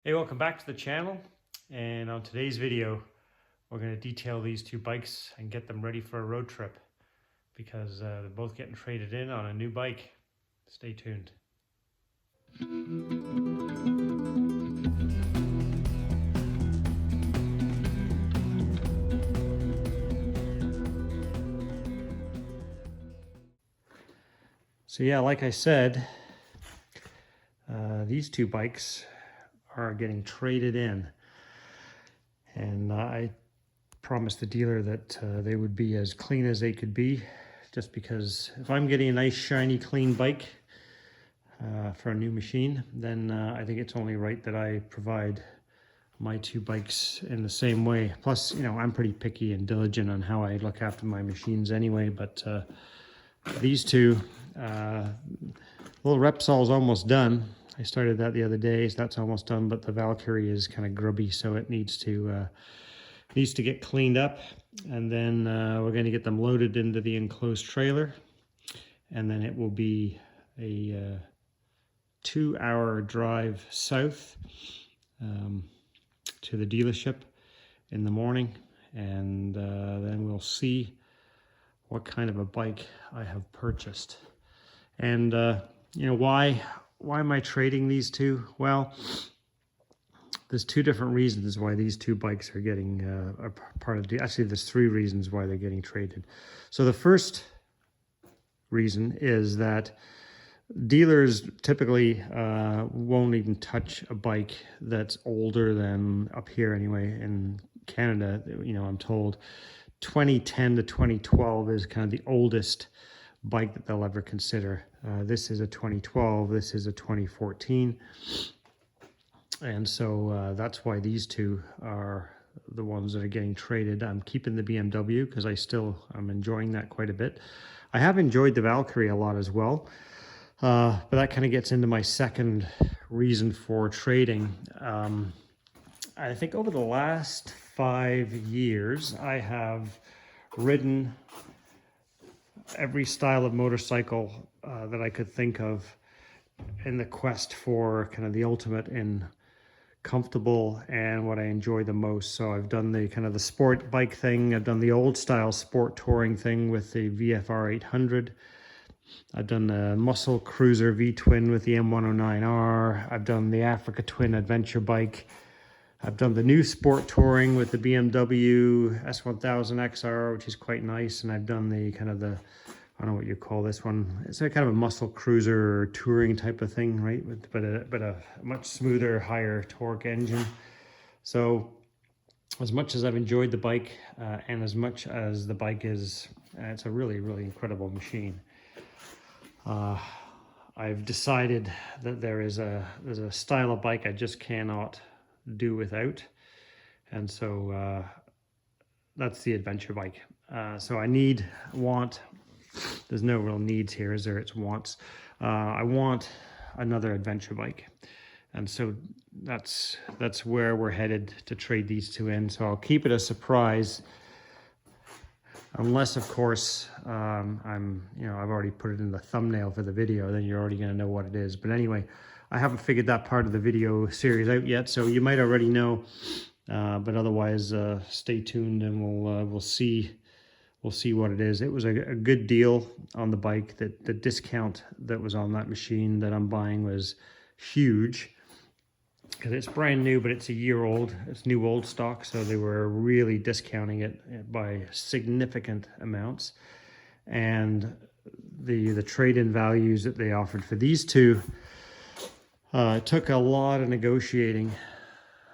Hey, welcome back to the channel. And on today's video, we're going to detail these two bikes and get them ready for a road trip because they're both getting traded in on a new bike. Stay tuned. So yeah, like I said, these two bikes are getting traded in, and I promised the dealer that they would be as clean as they could be, just because if I'm getting a nice shiny clean bike for a new machine, then I think it's only right that I provide my two bikes in the same way. Plus, you know, I'm pretty picky and diligent on how I look after my machines anyway, but these two, little Repsol's almost done. I started that the other day, so that's almost done, but the Valkyrie is kind of grubby, so it needs to get cleaned up, and then we're going to get them loaded into the enclosed trailer, and then it will be a 2-hour drive south to the dealership in the morning, and then we'll see what kind of a bike I have purchased. And you know, why am I trading these two? Well, there's two different reasons why these two bikes are getting a part of the, actually there's three reasons why they're getting traded. So the first reason is that dealers typically won't even touch a bike that's older than, up here anyway, in Canada, you know, I'm told 2010 to 2012 is kind of the oldest bike that they'll ever consider. This is a 2012, this is a 2014. And so that's why these two are the ones that are getting traded. I'm keeping the BMW because I'm enjoying that quite a bit. I have enjoyed the Valkyrie a lot as well. But that kind of gets into my second reason for trading. I think over the last 5 years, I have ridden every style of motorcycle that I could think of in the quest for kind of the ultimate in comfortable and what I enjoy the most. So I've done the kind of the sport bike thing. I've done the old style sport touring thing with the VFR 800. I've done the muscle cruiser V-twin with the M109R. I've done the Africa Twin adventure bike. I've done the new sport touring with the BMW S1000XR, which is quite nice. And I've done the kind of the, I don't know what you call this one. It's a kind of a muscle cruiser touring type of thing, right? But a much smoother, higher torque engine. So as much as I've enjoyed the bike and as much as the bike is, it's a really, really incredible machine. I've decided that there's a style of bike I just cannot do without, and so that's the adventure bike. So I want, there's no real needs here, is there? It's wants. I want another adventure bike, and so that's where we're headed to trade these two in. So I'll keep it a surprise. Unless, of course, I've already put it in the thumbnail for the video, then you're already going to know what it is. But anyway, I haven't figured that part of the video series out yet, so you might already know. But otherwise, stay tuned, and we'll see what it is. It was a good deal on the bike. That the discount that was on that machine that I'm buying was huge, because it's brand new, but it's a year old. It's new old stock, so they were really discounting it by significant amounts. And the trade-in values that they offered for these two took a lot of negotiating,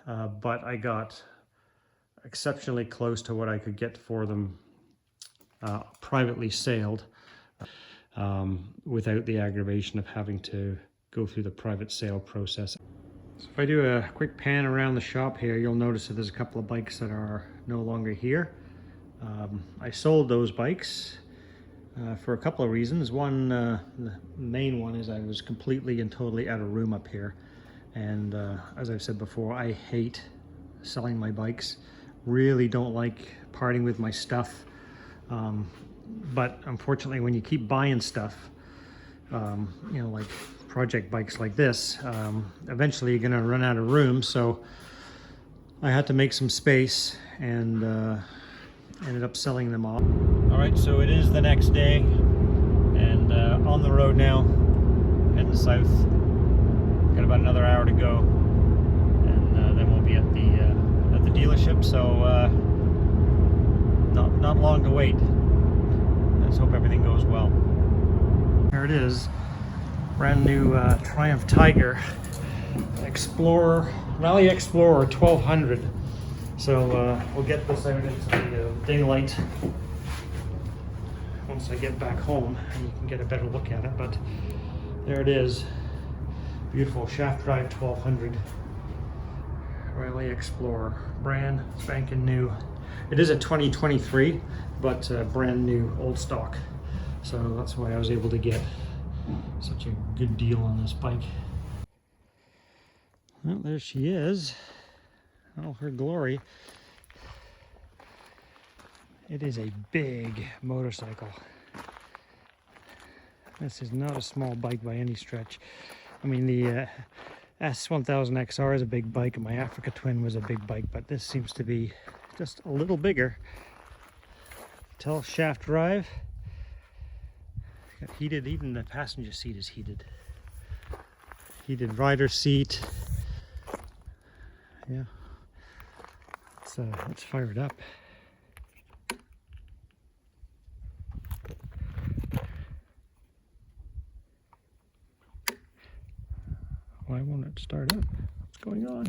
but I got exceptionally close to what I could get for them privately saled, without the aggravation of having to go through the private sale process. So if I do a quick pan around the shop here, you'll notice that there's a couple of bikes that are no longer here. I sold those bikes for a couple of reasons. One, the main one is I was completely and totally out of room up here. And as I've said before, I hate selling my bikes. Really don't like parting with my stuff. But unfortunately, when you keep buying stuff, you know, like project bikes like this, eventually you're gonna run out of room, so I had to make some space and ended up selling them all. All right, so it is the next day and on the road now, heading south. Got about another hour to go, and then we'll be at the dealership, so not long to wait. Let's hope everything goes well. There it is, brand new Triumph Tiger Explorer, Rally Explorer 1200. So we'll get this out into the daylight once I get back home, and you can get a better look at it. But there it is, beautiful shaft drive 1200 Rally Explorer, brand spanking new. It is a 2023, but brand new, old stock. So that's why I was able to get such a good deal on this bike. Well, there she is, all her glory. It is a big motorcycle. This is not a small bike by any stretch. I mean, the S1000XR is a big bike, and my Africa Twin was a big bike, but this seems to be just a little bigger. Tall shaft drive. Got heated, even the passenger seat is heated. Heated rider seat. Yeah. Let's fire it up. Why won't it start up? What's going on?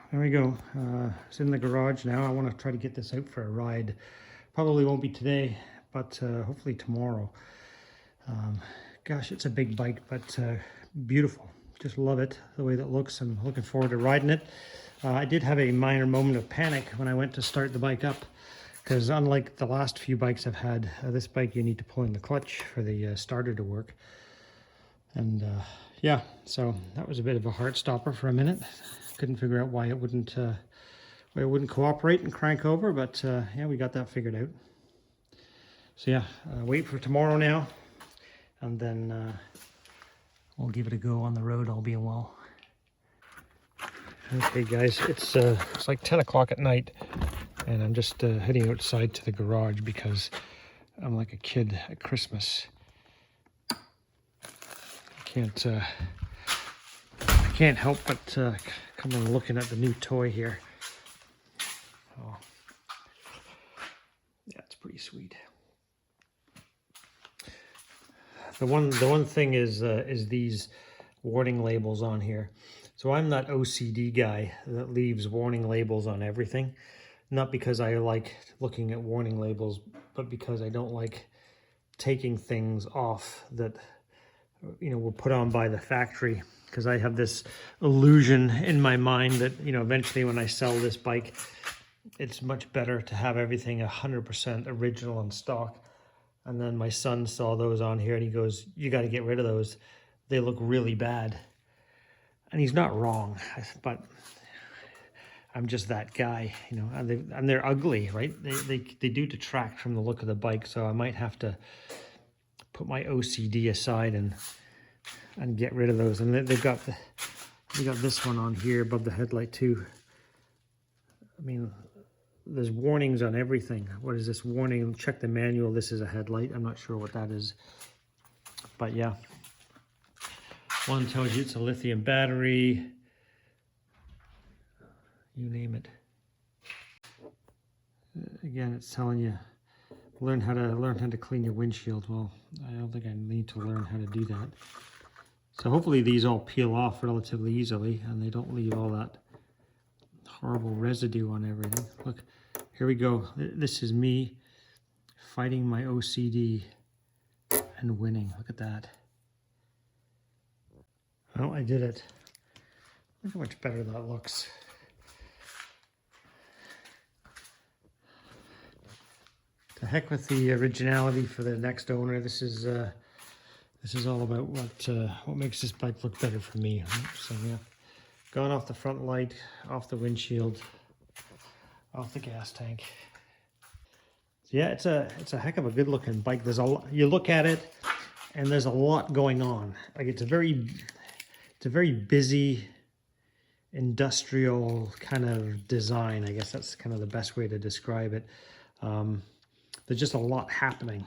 There we go. It's in the garage now. I want to try to get this out for a ride. Probably won't be today, but hopefully tomorrow. Gosh, it's a big bike, but beautiful. Just love it, the way that looks. I'm looking forward to riding it. I did have a minor moment of panic when I went to start the bike up, because unlike the last few bikes I've had, this bike you need to pull in the clutch for the starter to work. And yeah, so that was a bit of a heart stopper for a minute. Couldn't figure out why it wouldn't cooperate and crank over, but yeah, we got that figured out. So yeah, wait for tomorrow now, and then we'll give it a go on the road, all being well. Okay guys, it's like 10 o'clock at night, and I'm just heading outside to the garage because I'm like a kid at Christmas. I can't help but come on looking at the new toy here. Oh, yeah, it's pretty sweet. The one thing is these warning labels on here. So I'm that OCD guy that leaves warning labels on everything. Not because I like looking at warning labels, but because I don't like taking things off that, you know, were put on by the factory. Because I have this illusion in my mind that, you know, eventually when I sell this bike, it's much better to have everything 100% original and stock. And then my son saw those on here and he goes, "You got to get rid of those. They look really bad." And he's not wrong, but I'm just that guy, you know, and they're ugly, right? They do detract from the look of the bike. So I might have to put my OCD aside and get rid of those. And they got this one on here above the headlight too. I mean, there's warnings on everything. What is this warning? Check the manual. This is a headlight. I'm not sure what that is, but yeah. One tells you it's a lithium battery. You name it. Again, it's telling you learn how to clean your windshield. Well, I don't think I need to learn how to do that. So hopefully these all peel off relatively easily and they don't leave all that horrible residue on everything. Look, here we go. This is me fighting my OCD and winning. Look at that. Well, I did it. Look how much better that looks. To heck with the originality for the next owner. This is all about what makes this bike look better for me. Right? So yeah, gone off the front light, off the windshield, off the gas tank. So yeah, it's a heck of a good looking bike. There's you look at it, and there's a lot going on. Like it's a very busy industrial kind of design. I guess that's kind of the best way to describe it. There's just a lot happening.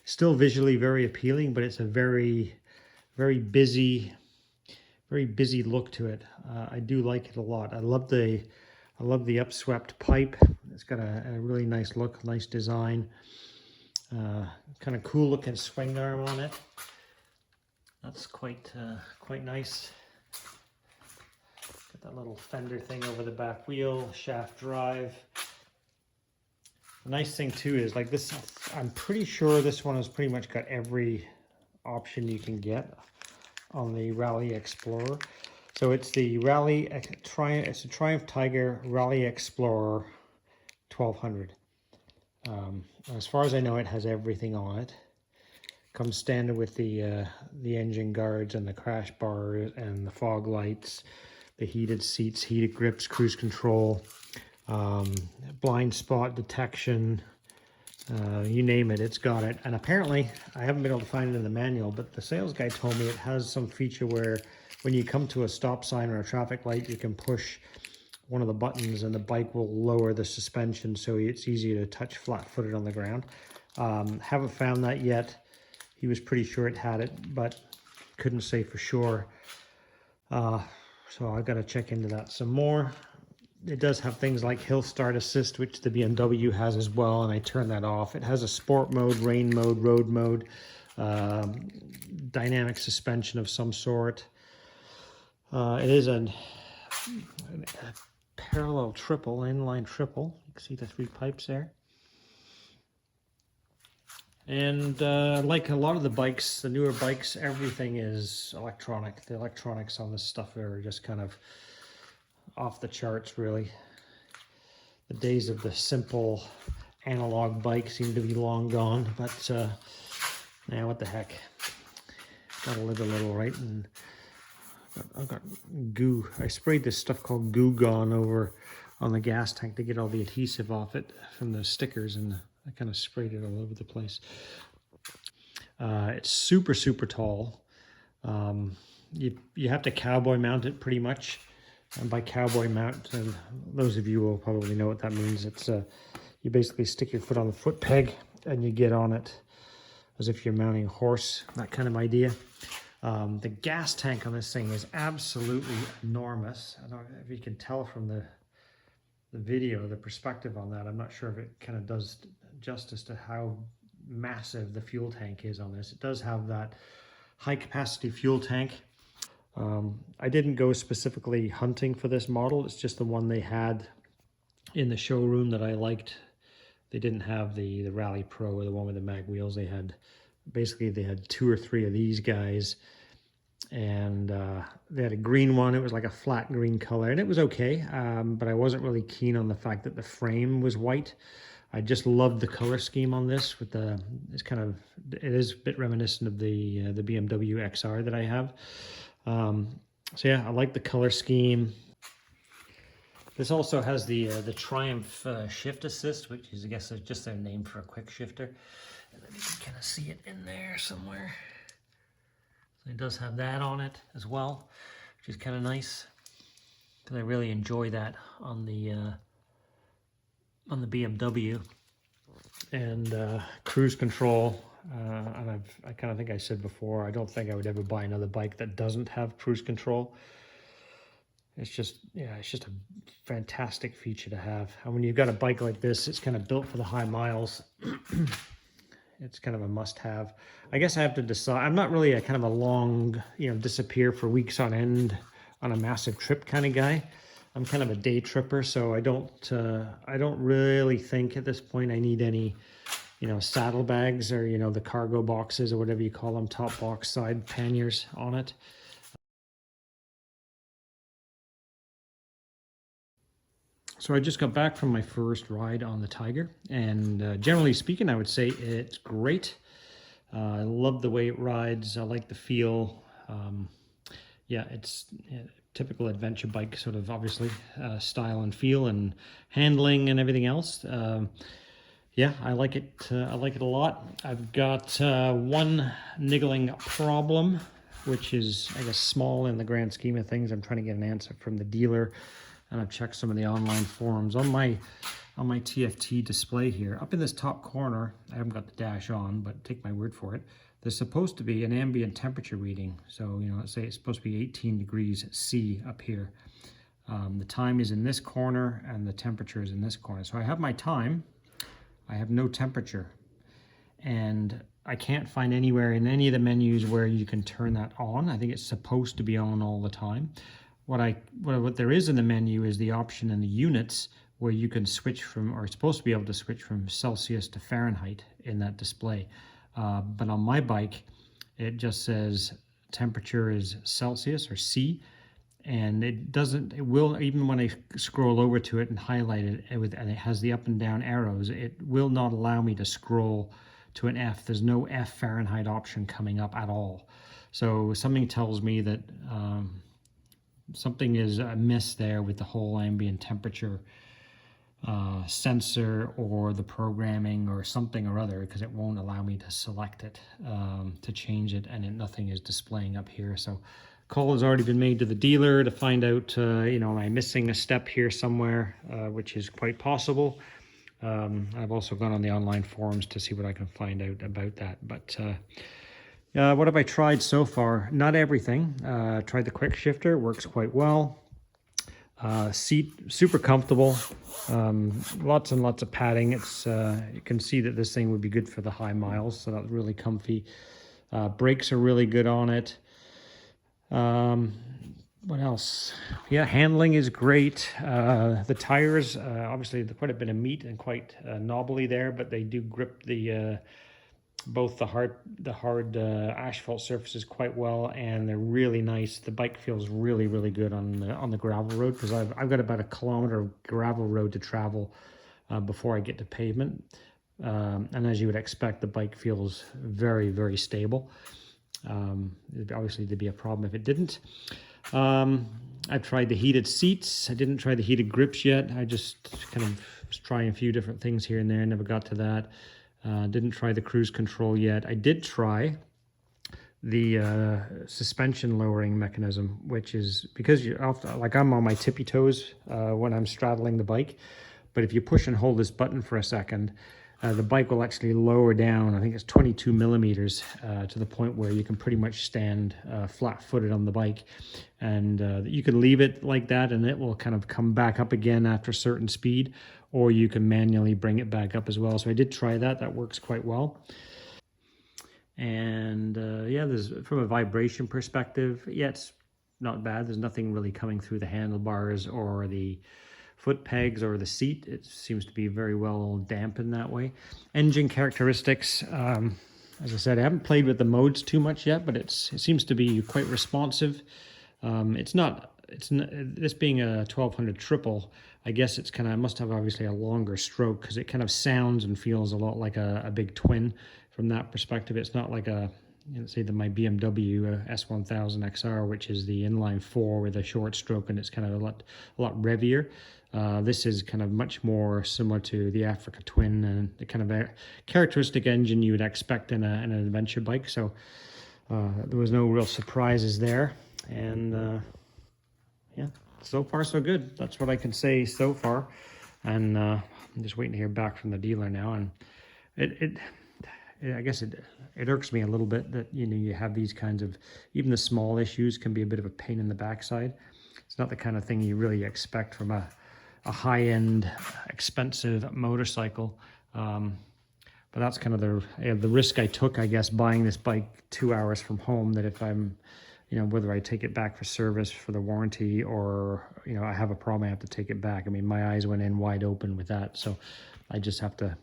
Still visually very appealing, but it's a very busy look to it. I do like it a lot. I love the upswept pipe. It's got a really nice look, nice design. Kind of cool looking swing arm on it. That's quite nice. Got that little fender thing over the back wheel, shaft drive. The nice thing too is like this, I'm pretty sure this one has pretty much got every option you can get on the Rally Explorer. So it's the it's a Triumph Tiger Rally Explorer 1200. As far as I know, it has everything on it. Comes standard with the engine guards and the crash bars and the fog lights, the heated seats, heated grips, cruise control, blind spot detection, you name it, it's got it. And apparently, I haven't been able to find it in the manual, but the sales guy told me it has some feature where when you come to a stop sign or a traffic light, you can push one of the buttons and the bike will lower the suspension so it's easier to touch flat-footed on the ground. Haven't found that yet. He was pretty sure it had it, but couldn't say for sure. So I've got to check into that some more. It does have things like hill start assist, which the BMW has as well, and I turn that off. It has a sport mode, rain mode, road mode, dynamic suspension of some sort. It is a parallel triple, inline triple. You can see the 3 pipes there. And like a lot of the bikes, the newer bikes, everything is electronic. The electronics on this stuff are just kind of off the charts, really. The days of the simple analog bike seem to be long gone, but now what the heck. Gotta live a little, right? And I've got goo. I sprayed this stuff called Goo Gone over on the gas tank to get all the adhesive off it from the stickers, and I kind of sprayed it all over the place. It's super tall. You have to cowboy mount it pretty much. And by cowboy mount, and those of you will probably know what that means. It's you basically stick your foot on the foot peg and you get on it as if you're mounting a horse, that kind of idea. The gas tank on this thing is absolutely enormous. I don't know if you can tell from the video, the perspective on that. I'm not sure if it kind of does justice to how massive the fuel tank is on this. It does have that high capacity fuel tank. I didn't go specifically hunting for this model. It's just the one they had in the showroom that I liked. They didn't have the Rally Pro or the one with the mag wheels. They had, basically they had 2 or 3 of these guys, and they had a green one. It was like a flat green color, and it was okay, but I wasn't really keen on the fact that the frame was white. I just loved the color scheme on this with it's kind of, it is a bit reminiscent of the BMW XR that I have. So yeah, I like the color scheme. This also has the Triumph shift assist, which is, I guess, just their name for a quick shifter. And then you can kind of see it in there somewhere. So it does have that on it as well, which is kind of nice, because I really enjoy that on the BMW. And cruise control. And I kind of think I said before, I don't think I would ever buy another bike that doesn't have cruise control. It's just, yeah, it's just a fantastic feature to have. And when you've got a bike like this, it's kind of built for the high miles. It's kind of a must-have. I guess I have to decide. I'm not really a kind of a long, disappear for weeks on end on a massive trip kind of guy. I'm kind of a day tripper, so I don't really think at this point I need any, saddlebags or, the cargo boxes or whatever you call them, top box, side panniers on it. So I just got back from my first ride on the Tiger, and generally speaking, I would say it's great. I love the way it rides. I like the feel. Yeah, it's a typical adventure bike, sort of obviously style and feel and handling and everything else. Yeah, I like it. I like it a lot. I've got one niggling problem, which is, I guess, small in the grand scheme of things. I'm trying to get an answer from the dealer, and I've checked some of the online forums on my TFT display here. Up in this top corner, I haven't got the dash on, but take my word for it. There's supposed to be an ambient temperature reading. So, you know, let's say it's supposed to be 18 degrees C up here. The time is in this corner, and the temperature is in this corner. So I have my time. I have no temperature, and I can't find anywhere in any of the menus where you can turn that on. I think it's supposed to be on all the time. What there is in the menu is the option in the units where you can switch from, or supposed to be able to switch from Celsius to Fahrenheit in that display. But on my bike, it just says temperature is Celsius or C, and it will, even when I scroll over to it and highlight it, and it has the up and down arrows, it will not allow me to scroll to an F. There's no F Fahrenheit option coming up at all. So something tells me that something is amiss there with the whole ambient temperature sensor, or the programming, or something or other, because it won't allow me to select it to change it, and nothing is displaying up here. So call has already been made to the dealer to find out, you know, am I missing a step here somewhere, which is quite possible. I've also gone on the online forums to see what I can find out about that. But what have I tried so far? Not everything. Tried the quick shifter, works quite well. Seat, super comfortable. Lots and lots of padding. It's you can see that this thing would be good for the high miles, so that's really comfy. Brakes are really good on it. What else? Yeah, handling is great. The tires, obviously, they're quite a bit of meat and quite knobbly there, but they do grip the both the hard asphalt surfaces quite well, and they're really nice. The bike feels really, really good on the gravel road, because I've got about 1 kilometer of gravel road to travel before I get to pavement. And as you would expect, the bike feels very, very stable. Obviously, there'd be a problem if it didn't. I've tried the heated seats. I didn't try the heated grips yet. I just kind of was trying a few different things here and there. Never got to that. Didn't try the cruise control yet. I did try the suspension lowering mechanism, which is because like I'm on my tippy toes when I'm straddling the bike. But if you push and hold this button for a second, the bike will actually lower down. I think it's 22 millimeters to the point where you can pretty much stand flat-footed on the bike. And you can leave it like that, and it will kind of come back up again after a certain speed, or you can manually bring it back up as well. So I did try that. That works quite well. And yeah, there's, from a vibration perspective, yeah, it's not bad. There's nothing really coming through the handlebars or the foot pegs or the seat. It seems to be very well dampened that way. Engine characteristics, as I said, I haven't played with the modes too much yet, but it seems to be quite responsive. It's not, this being a 1200 triple, I guess it's kind of, must have obviously a longer stroke, because it kind of sounds and feels a lot like a big twin from that perspective. It's not like a, let's say, my BMW S1000 XR, which is the inline 4 with a short stroke, and it's kind of a lot revier. This is kind of much more similar to the Africa Twin, and the kind of characteristic engine you would expect in an adventure bike. So there was no real surprises there. And yeah, so far so good. That's what I can say so far. And I'm just waiting to hear back from the dealer now. And I guess it irks me a little bit that, you know, you have these kinds of, even the small issues can be a bit of a pain in the backside. It's not the kind of thing you really expect from a high-end, expensive motorcycle. But that's kind of the risk I took, I guess, buying this bike 2 hours from home, that if I'm, you know, whether I take it back for service for the warranty, or, you know, I have a problem, I have to take it back. I mean, my eyes went in wide open with that. So I just have to,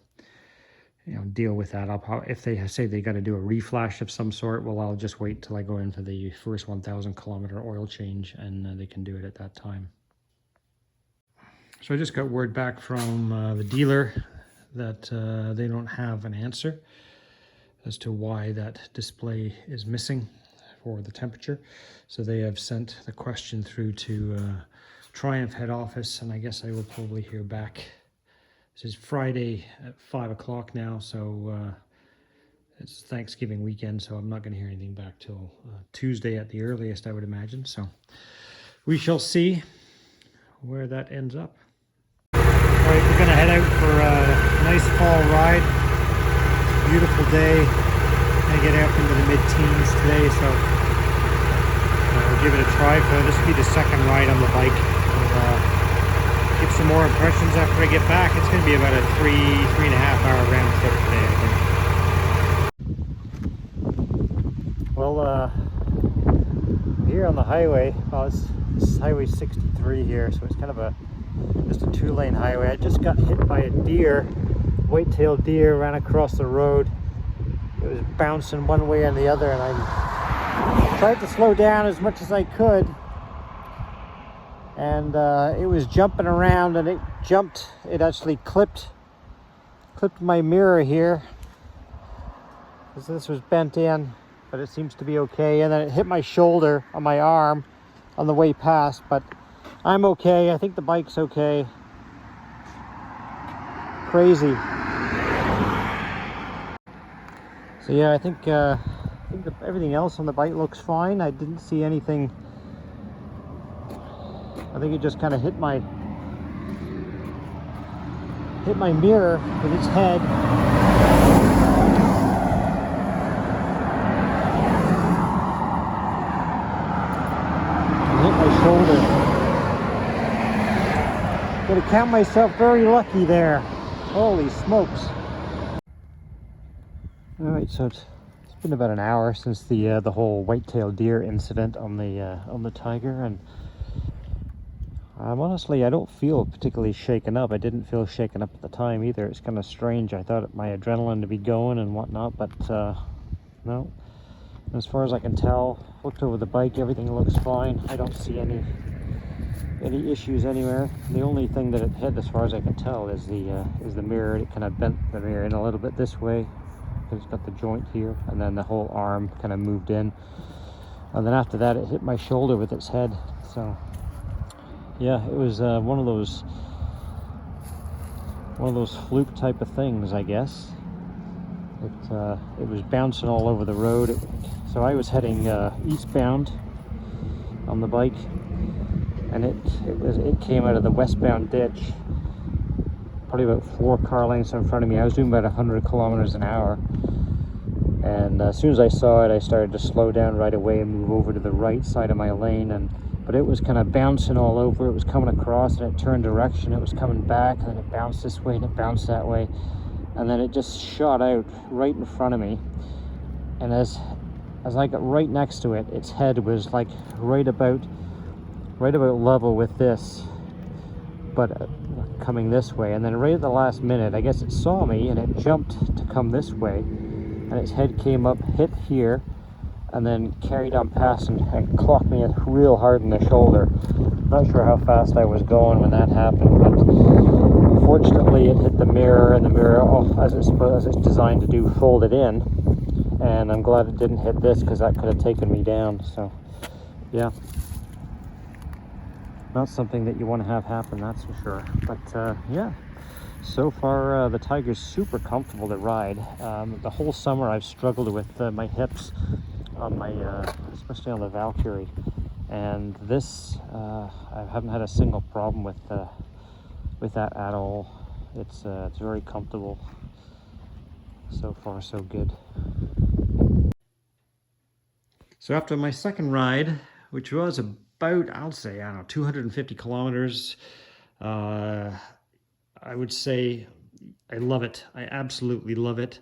you know, deal with that. I'll probably, if they say they got to do a reflash of some sort, well, I'll just wait till I go into the first 1,000 kilometer oil change, and they can do it at that time. So I just got word back from the dealer that they don't have an answer as to why that display is missing for the temperature. So they have sent the question through to Triumph head office, and I guess I will probably hear back. This is Friday at 5 o'clock now, so it's Thanksgiving weekend, so I'm not going to hear anything back till Tuesday at the earliest, I would imagine. So we shall see where that ends up. All right, we're going to head out for a nice fall ride. It's a beautiful day. Going to get up into the mid-teens today, so we'll give it a try. This will be the second ride on the bike. We'll get some more impressions after I get back. It's going to be about a 3.5 hour round trip today, I think. Well, here on the highway, this is Highway 63 here, so it's kind of just a 2-lane highway. I just got hit by a deer, white-tailed deer, ran across the road. It was bouncing one way and the other, and I tried to slow down as much as I could. And it was jumping around, and it actually clipped my mirror here, because this was bent in. But it seems to be okay, and then it hit my shoulder on my arm on the way past, but I'm okay. I think the bike's okay. Crazy. So yeah, I think everything else on the bike looks fine. I didn't see anything. I think it just kind of hit my mirror with its head. Shoulder. Gonna count myself very lucky there. Holy smokes. Alright, so it's been about an hour since the whole white-tailed deer incident on the Tiger, and honestly, I don't feel particularly shaken up. I didn't feel shaken up at the time either. It's kind of strange. I thought my adrenaline to be going and whatnot, but no. As far as I can tell, looked over the bike, everything looks fine. I don't see any issues anywhere. The only thing that it hit, as far as I can tell, is the mirror. It kind of bent the mirror in a little bit this way, because it's got the joint here, and then the whole arm kind of moved in. And then after that, it hit my shoulder with its head. So yeah, it was one of those fluke type of things, I guess. It was bouncing all over the road. So I was heading eastbound on the bike, and it came out of the westbound ditch, probably about 4 car lengths in front of me. I was doing about 100 kilometers an hour, and as soon as I saw it, I started to slow down right away and move over to the right side of my lane. But it was kind of bouncing all over. It was coming across, and it turned direction. It was coming back, and then it bounced this way and it bounced that way. And then it just shot out right in front of me. And as I got right next to it, its head was like right about level with this, but coming this way. And then right at the last minute, I guess it saw me, and it jumped to come this way. And its head came up, hit here, and then carried on past and clocked me real hard in the shoulder. Not sure how fast I was going when that happened, but fortunately, it hit the mirror, and the mirror, as it's designed to do, folded in. And I'm glad it didn't hit this, because that could have taken me down. So, yeah, not something that you want to have happen, that's for sure. But yeah, so far the Tiger's super comfortable to ride. The whole summer I've struggled with my hips on my, especially on the Valkyrie, and this I haven't had a single problem with that at all. It's very comfortable. So far, so good. So after my second ride, which was about, I'll say, I don't know, 250 kilometers, I would say I love it. I absolutely love it.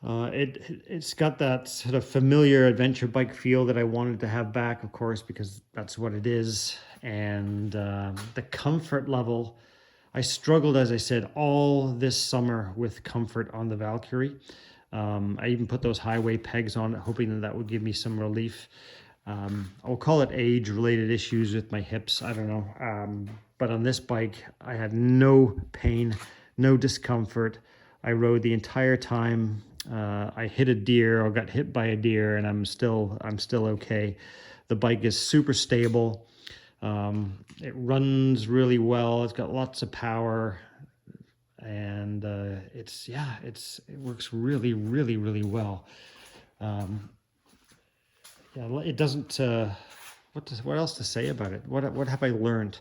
It's got that sort of familiar adventure bike feel that I wanted to have back, of course, because that's what it is. And the comfort level, I struggled, as I said, all this summer with comfort on the Valkyrie. I even put those highway pegs on it, hoping that would give me some relief. I'll call it age-related issues with my hips. I don't know. But on this bike, I had no pain, no discomfort. I rode the entire time. I hit a deer or got hit by a deer, and I'm still okay. The bike is super stable. It runs really well. It's got lots of power, and it works really, really, really well. Yeah, it doesn't. What else to say about it? What have I learned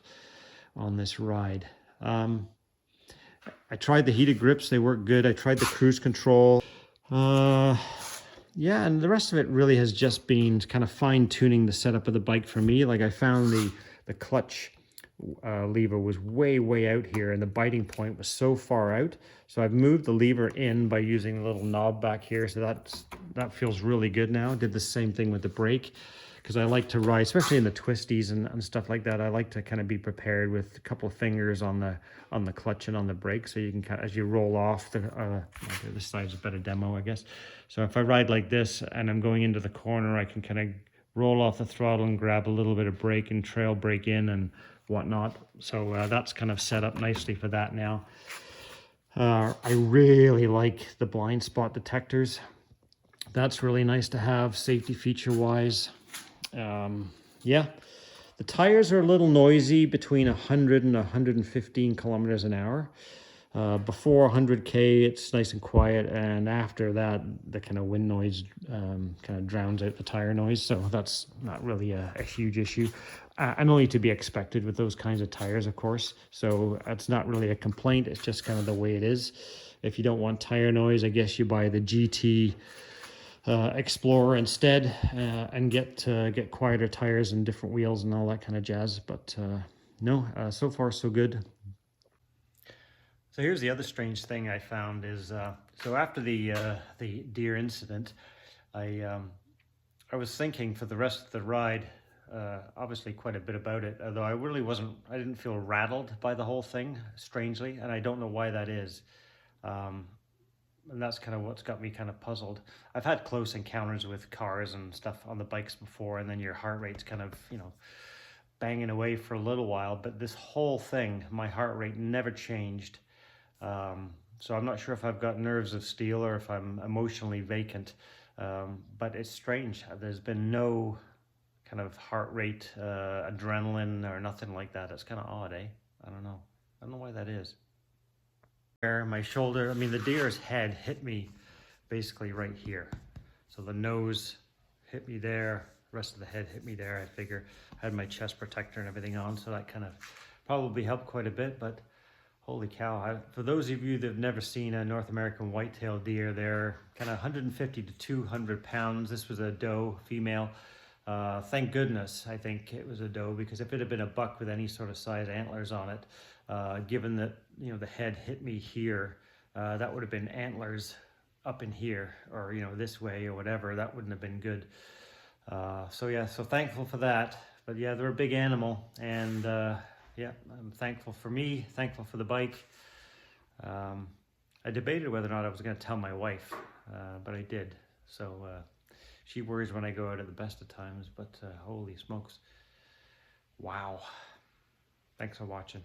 on this ride? I tried the heated grips; they work good. I tried the cruise control. Yeah, and the rest of it really has just been kind of fine tuning the setup of the bike for me. Like I found the clutch lever was way out here, and the biting point was so far out. So I've moved the lever in by using a little knob back here. So that feels really good now. Did the same thing with the brake, because I like to ride, especially in the twisties and stuff like that. I like to kind of be prepared with a couple of fingers on the clutch and on the brake, so you can kind of, as you roll off this side's a better demo, I guess. So if I ride like this and I'm going into the corner, I can kind of roll off the throttle and grab a little bit of brake and trail brake in and whatnot. So that's kind of set up nicely for that now. I really like the blind spot detectors. That's really nice to have, safety feature wise. Yeah, the tires are a little noisy between 100 and 115 kilometers an hour. Before 100K, it's nice and quiet, and after that, the kind of wind noise kind of drowns out the tire noise, so that's not really a huge issue. And only to be expected with those kinds of tires, of course, so it's not really a complaint, it's just kind of the way it is. If you don't want tire noise, I guess you buy the GT Explorer instead, and get quieter tires and different wheels and all that kind of jazz. But no, so far so good. So here's the other strange thing I found is so after the deer incident, I was thinking for the rest of the ride, obviously quite a bit about it, although I didn't feel rattled by the whole thing, strangely, and I don't know why that is. And that's kind of what's got me kind of puzzled. I've had close encounters with cars and stuff on the bikes before, and then your heart rate's kind of, banging away for a little while, but this whole thing, my heart rate never changed. So I'm not sure if I've got nerves of steel or if I'm emotionally vacant, but it's strange. There's been no kind of heart rate, adrenaline or nothing like that. It's kind of odd, eh? I don't know why that is. My shoulder, the deer's head hit me basically right here. So the nose hit me there, the rest of the head hit me there. I figure I had my chest protector and everything on, so that kind of probably helped quite a bit, but holy cow. For those of you that have never seen a North American white-tailed deer, they're kind of 150 to 200 pounds. This was a doe, female. Thank goodness, I think it was a doe, because if it had been a buck with any sort of size antlers on it, given that, the head hit me here, that would have been antlers up in here, or, this way or whatever. That wouldn't have been good. So thankful for that. But yeah, they're a big animal, and yeah, I'm thankful for me, thankful for the bike. I debated whether or not I was going to tell my wife, but I did. So she worries when I go out at the best of times, but holy smokes. Wow. Thanks for watching.